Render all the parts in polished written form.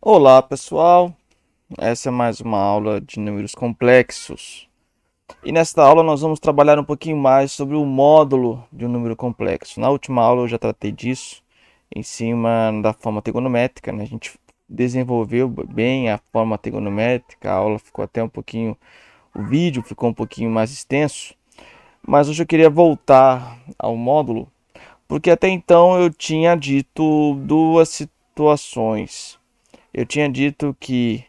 Olá, pessoal. Essa é mais uma aula de números complexos. E nesta aula nós vamos trabalhar um pouquinho mais sobre o módulo de um número complexo. Na última aula eu já tratei disso em cima da forma trigonométrica, né? A gente desenvolveu bem a forma trigonométrica, a aula ficou até um pouquinho, o vídeo ficou um pouquinho mais extenso, mas hoje eu queria voltar ao módulo, porque até então eu tinha dito duas situações. Eu tinha dito que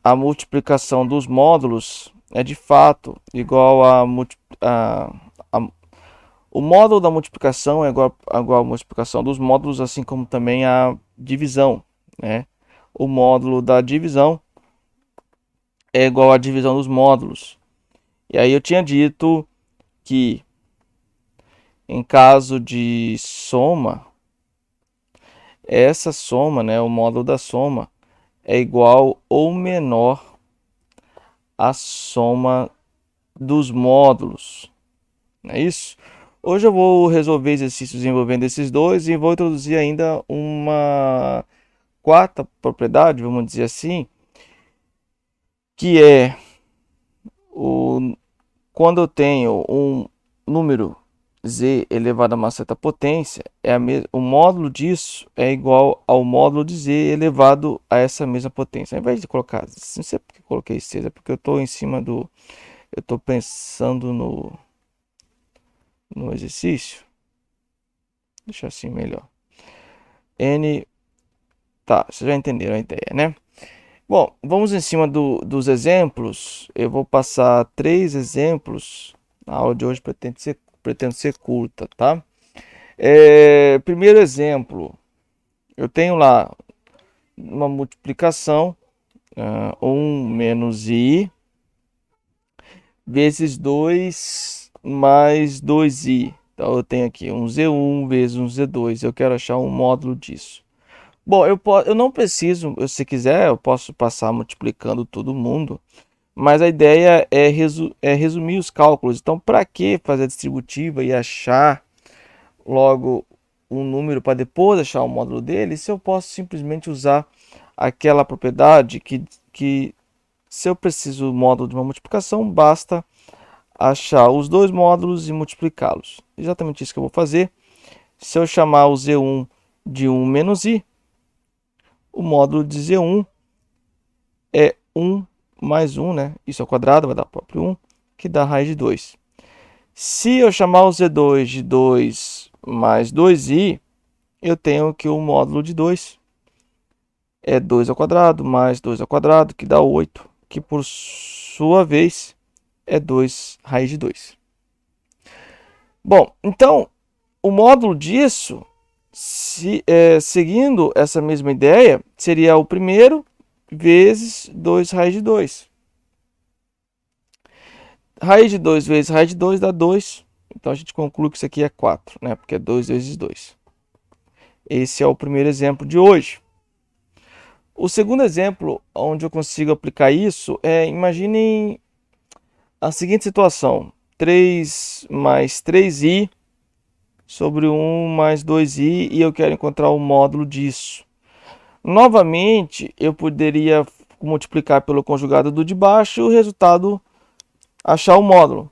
a multiplicação dos módulos é de fato igual a o módulo da multiplicação é igual à multiplicação dos módulos, assim como também a divisão, né? O módulo da divisão é igual à divisão dos módulos. E aí eu tinha dito que em caso de soma, essa soma, né, o módulo da soma é igual ou menor à soma dos módulos. Não é isso? Hoje eu vou resolver exercícios envolvendo esses dois e vou introduzir ainda uma quarta propriedade, vamos dizer assim, que é quando eu tenho um número z elevado a uma certa potência, o módulo disso é igual ao módulo de z elevado a essa mesma potência. Ao invés de colocar, não sei porque eu coloquei 6, é porque eu estou em cima do, eu estou pensando no exercício. Deixa assim melhor. N. Tá, vocês já entenderam a ideia, né? Bom, vamos em cima dos exemplos. Eu vou passar 3 exemplos. A aula de hoje pretende ser curta, tá? Primeiro exemplo. Eu tenho lá uma multiplicação. 1 menos i vezes 2 mais 2i. Então, eu tenho aqui um z1 vezes um z2. Eu quero achar um módulo disso. Bom, eu não preciso, se quiser, eu posso passar multiplicando todo mundo, mas a ideia é resumir os cálculos. Então, para que fazer a distributiva e achar logo um número para depois achar o módulo dele, se eu posso simplesmente usar aquela propriedade que se eu preciso do módulo de uma multiplicação, basta achar os dois módulos e multiplicá-los. Exatamente isso que eu vou fazer. Se eu chamar o z1 de 1 menos i, o módulo de z1 é 1 mais 1, né? Isso ao quadrado vai dar o próprio 1, que dá a raiz de 2. Se eu chamar o z2 de 2 mais 2i, eu tenho que o módulo de 2 é 2 ao quadrado mais 2 ao quadrado, que dá 8, que por sua vez é 2 raiz de 2. Bom, então, o módulo disso, seguindo essa mesma ideia, seria o primeiro vezes 2 raiz de 2. Raiz de 2 vezes raiz de 2 dá 2. Então a gente conclui que isso aqui é 4, né? Porque é 2 vezes 2. Esse é o primeiro exemplo de hoje. O segundo exemplo onde eu consigo aplicar isso imaginem a seguinte situação. 3 mais 3i sobre 1 mais 2i e eu quero encontrar o módulo disso. Novamente, eu poderia multiplicar pelo conjugado do de baixo e o resultado achar o módulo.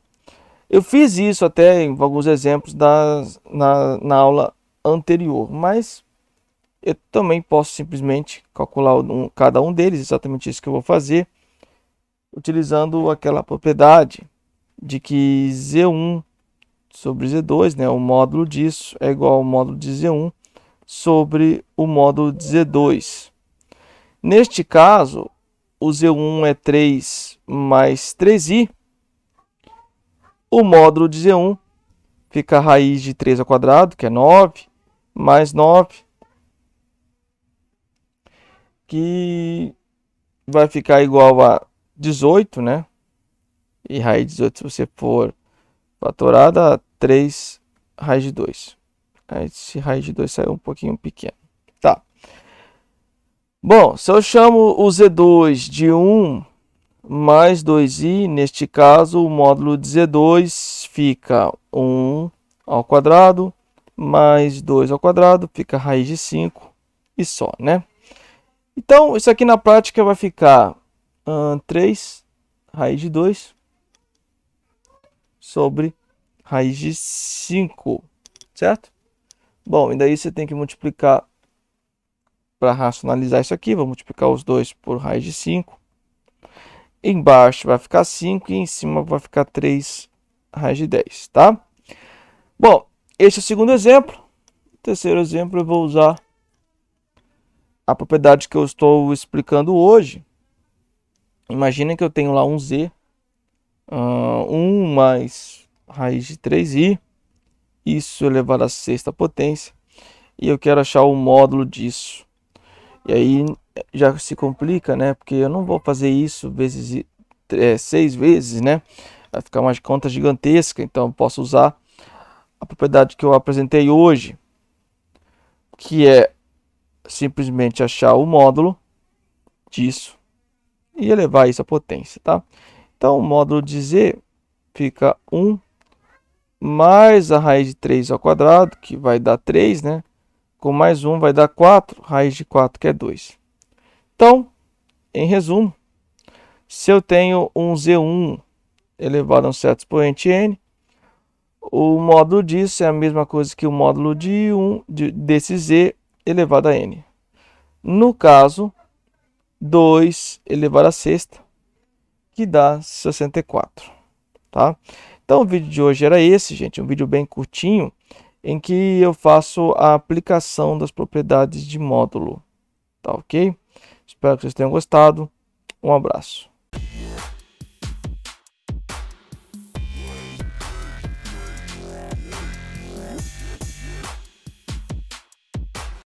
Eu fiz isso até em alguns exemplos na aula anterior, mas eu também posso simplesmente calcular cada um deles, exatamente isso que eu vou fazer, utilizando aquela propriedade de que Z1 sobre Z2, né, o módulo disso é igual ao módulo de Z1 sobre o módulo de Z2. Neste caso, o Z1 é 3 mais 3i, o módulo de Z1 fica a raiz de 3 ao quadrado, que é 9, mais 9, que vai ficar igual a 18, né? E raiz de 18, se você for fatorada, 3 raiz de 2. Esse raiz de 2 saiu um pouquinho pequeno. Tá. Bom, se eu chamo o Z2 de 1 mais 2i, neste caso, o módulo de Z2 fica 1 ao quadrado mais 2 ao quadrado, fica a raiz de 5 e só, né? Então, isso aqui na prática vai ficar 3 raiz de 2 sobre raiz de 5, certo? Bom, e daí você tem que multiplicar para racionalizar isso aqui. Vou multiplicar os dois por raiz de 5. Embaixo vai ficar 5 e em cima vai ficar 3 raiz de 10, tá? Bom, esse é o segundo exemplo. O terceiro exemplo eu vou usar a propriedade que eu estou explicando hoje. Imagina que eu tenho lá um z, 1 mais raiz de 3i, isso elevado à sexta potência, e eu quero achar o módulo disso. E aí já se complica, né? Porque eu não vou fazer isso vezes 6 vezes, né? Vai ficar uma conta gigantesca, então eu posso usar a propriedade que eu apresentei hoje, que é simplesmente achar o módulo disso e elevar isso à potência, tá? Então, o módulo de z fica 1 mais a raiz de 3 ao quadrado, que vai dar 3, né? Com mais 1 vai dar 4, raiz de 4, que é 2. Então, em resumo, se eu tenho um z1 elevado a um certo expoente n, o módulo disso é a mesma coisa que o módulo desse z elevado a n. No caso, 2 elevado a sexta, que dá 64, tá? Então o vídeo de hoje era esse, gente, um vídeo bem curtinho, em que eu faço a aplicação das propriedades de módulo, tá ok? Espero que vocês tenham gostado, um abraço.